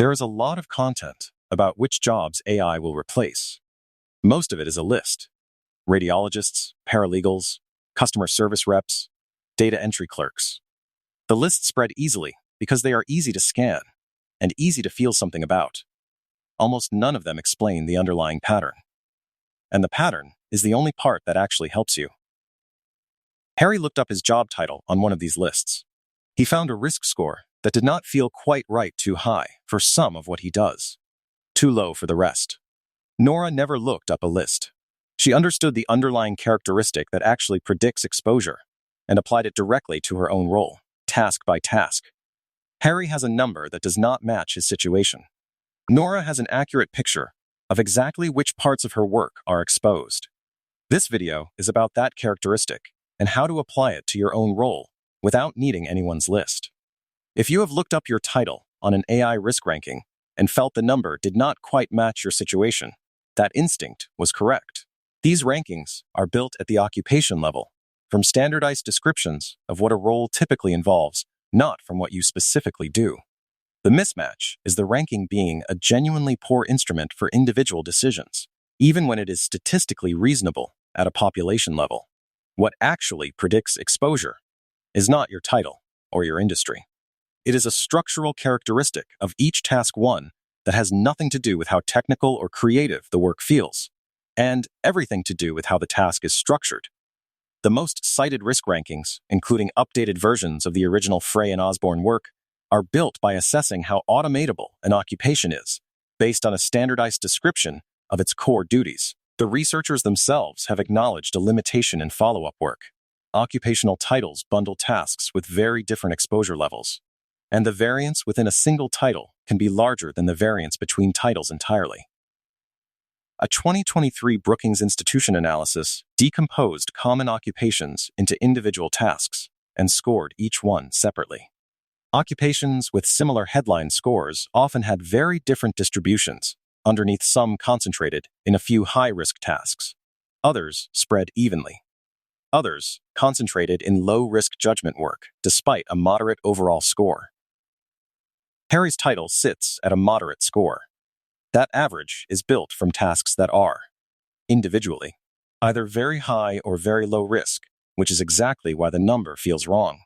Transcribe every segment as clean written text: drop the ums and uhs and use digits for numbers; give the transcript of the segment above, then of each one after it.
There is a lot of content about which jobs AI will replace. Most of it is a list. Radiologists, paralegals, customer service reps, data entry clerks. The lists spread easily because they are easy to scan and easy to feel something about. Almost none of them explain the underlying pattern. And the pattern is the only part that actually helps you. Harry looked up his job title on one of these lists. He found a risk score that did not feel quite right, too high for some of what he does, too low for the rest. Nora never looked up a list. She understood the underlying characteristic that actually predicts exposure and applied it directly to her own role, task by task. Harry has a number that does not match his situation. Nora has an accurate picture of exactly which parts of her work are exposed. This video is about that characteristic and how to apply it to your own role without needing anyone's list. If you have looked up your title on an AI risk ranking and felt the number did not quite match your situation, that instinct was correct. These rankings are built at the occupation level, from standardized descriptions of what a role typically involves, not from what you specifically do. The mismatch is the ranking being a genuinely poor instrument for individual decisions, even when it is statistically reasonable at a population level. What actually predicts exposure is not your title or your industry. It is a structural characteristic of each task one that has nothing to do with how technical or creative the work feels, and everything to do with how the task is structured. The most cited risk rankings, including updated versions of the original Frey and Osborne work, are built by assessing how automatable an occupation is, based on a standardized description of its core duties. The researchers themselves have acknowledged a limitation in follow-up work. Occupational titles bundle tasks with very different exposure levels, and the variance within a single title can be larger than the variance between titles entirely. A 2023 Brookings Institution analysis decomposed common occupations into individual tasks and scored each one separately. Occupations with similar headline scores often had very different distributions, underneath some concentrated in a few high-risk tasks, others spread evenly. Others concentrated in low-risk judgment work, despite a moderate overall score. Harry's title sits at a moderate score. That average is built from tasks that are, individually, either very high or very low risk, which is exactly why the number feels wrong.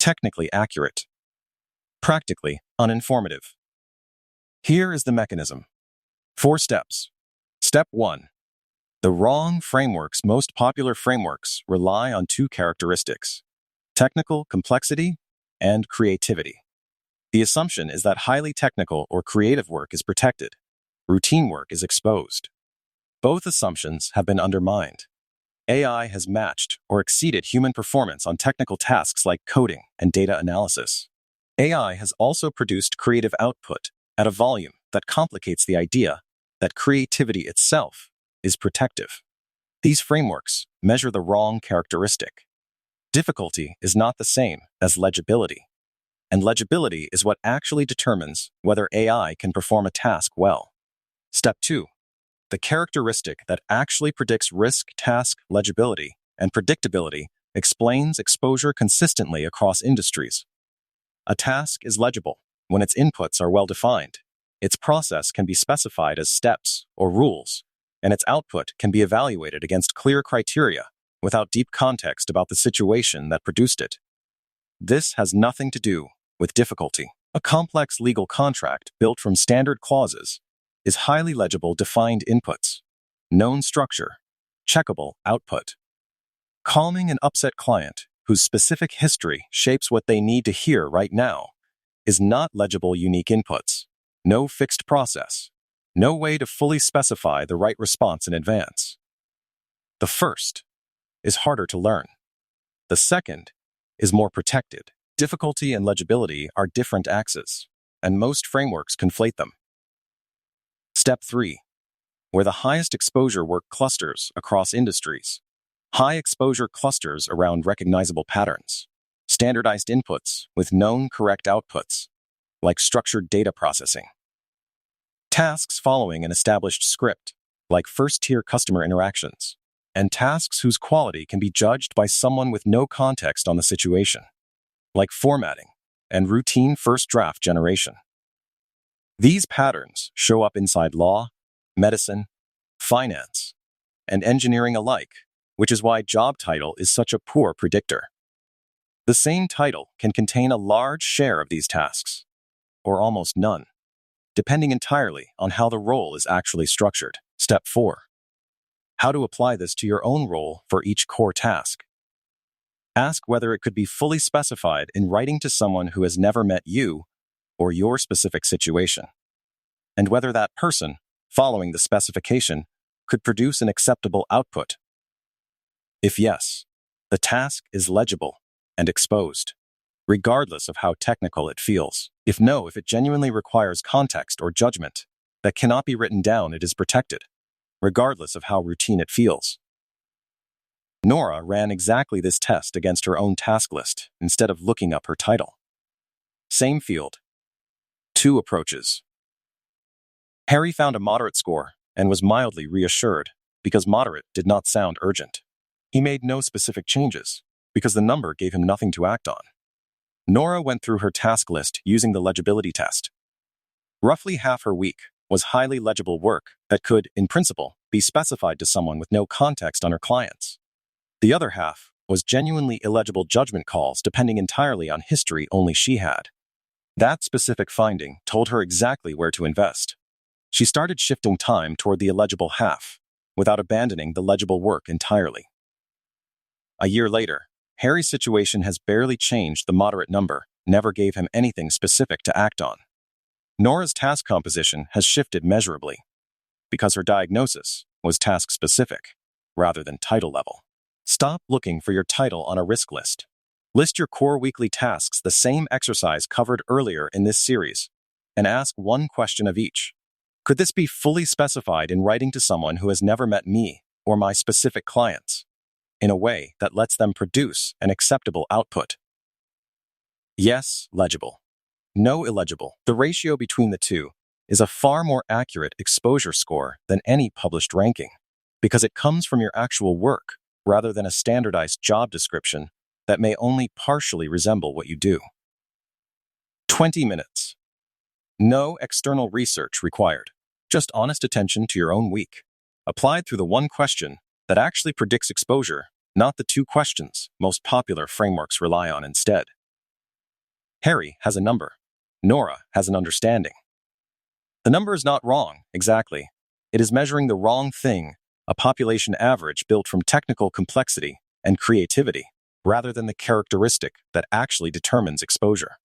Technically accurate. Practically uninformative. Here is the mechanism. 4 steps. Step 1. The wrong framework's most popular frameworks rely on 2 characteristics: technical complexity and creativity. The assumption is that highly technical or creative work is protected. Routine work is exposed. Both assumptions have been undermined. AI has matched or exceeded human performance on technical tasks like coding and data analysis. AI has also produced creative output at a volume that complicates the idea that creativity itself is protective. These frameworks measure the wrong characteristic. Difficulty is not the same as legibility, and legibility is what actually determines whether AI can perform a task well. Step 2. The characteristic that actually predicts risk, task, legibility, and predictability explains exposure consistently across industries. A task is legible when its inputs are well defined, its process can be specified as steps or rules, and its output can be evaluated against clear criteria without deep context about the situation that produced it. This has nothing to do with difficulty. A complex legal contract built from standard clauses is highly legible defined inputs, known structure, checkable output. Calming an upset client whose specific history shapes what they need to hear right now is not legible unique inputs, no fixed process, no way to fully specify the right response in advance. The first is harder to learn. The second is more protected. Difficulty and legibility are different axes, and most frameworks conflate them. Step 3. Where the highest exposure work clusters across industries. High exposure clusters around recognizable patterns. Standardized inputs with known correct outputs, like structured data processing. Tasks following an established script, like first-tier customer interactions. And tasks whose quality can be judged by someone with no context on the situation, like formatting and routine first draft generation. These patterns show up inside law, medicine, finance, and engineering alike, which is why job title is such a poor predictor. The same title can contain a large share of these tasks, or almost none, depending entirely on how the role is actually structured. Step 4. How to apply this to your own role for each core task. Ask whether it could be fully specified in writing to someone who has never met you or your specific situation, and whether that person, following the specification, could produce an acceptable output. If yes, the task is legible and exposed, regardless of how technical it feels. If no, if it genuinely requires context or judgment that cannot be written down, it is protected, regardless of how routine it feels. Nora ran exactly this test against her own task list instead of looking up her title. Same field. 2 approaches. Harry found a moderate score and was mildly reassured because moderate did not sound urgent. He made no specific changes because the number gave him nothing to act on. Nora went through her task list using the legibility test. Roughly half her week was highly legible work that could, in principle, be specified to someone with no context on her clients. The other half was genuinely illegible judgment calls depending entirely on history only she had. That specific finding told her exactly where to invest. She started shifting time toward the illegible half, without abandoning the legible work entirely. A year later, Harry's situation has barely changed. The moderate number never gave him anything specific to act on. Nora's task composition has shifted measurably, because her diagnosis was task-specific, rather than title-level. Stop looking for your title on a risk list. List your core weekly tasks, the same exercise covered earlier in this series, and ask one question of each. Could this be fully specified in writing to someone who has never met me or my specific clients, in a way that lets them produce an acceptable output? Yes, legible. No, illegible. The ratio between the two is a far more accurate exposure score than any published ranking, because it comes from your actual work, rather than a standardized job description that may only partially resemble what you do. 20 minutes. No external research required. Just honest attention to your own week, applied through the one question that actually predicts exposure, not the 2 questions most popular frameworks rely on instead. Harry has a number. Nora has an understanding. The number is not wrong, exactly. It is measuring the wrong thing, a population average built from technical complexity and creativity, rather than the characteristic that actually determines exposure.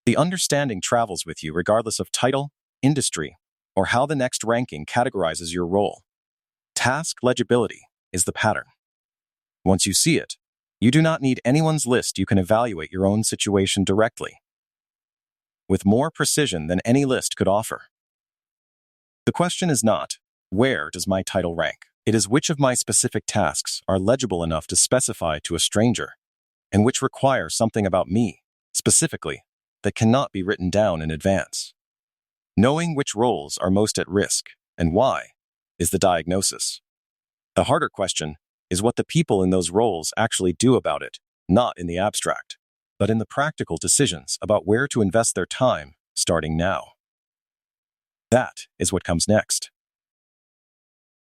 The understanding travels with you regardless of title, industry, or how the next ranking categorizes your role. Task legibility is the pattern. Once you see it, you do not need anyone's list. You can evaluate your own situation directly, with more precision than any list could offer. The question is not, where does my title rank? It is which of my specific tasks are legible enough to specify to a stranger, and which require something about me, specifically, that cannot be written down in advance. Knowing which roles are most at risk, and why, is the diagnosis. The harder question is what the people in those roles actually do about it, not in the abstract, but in the practical decisions about where to invest their time, starting now. That is what comes next.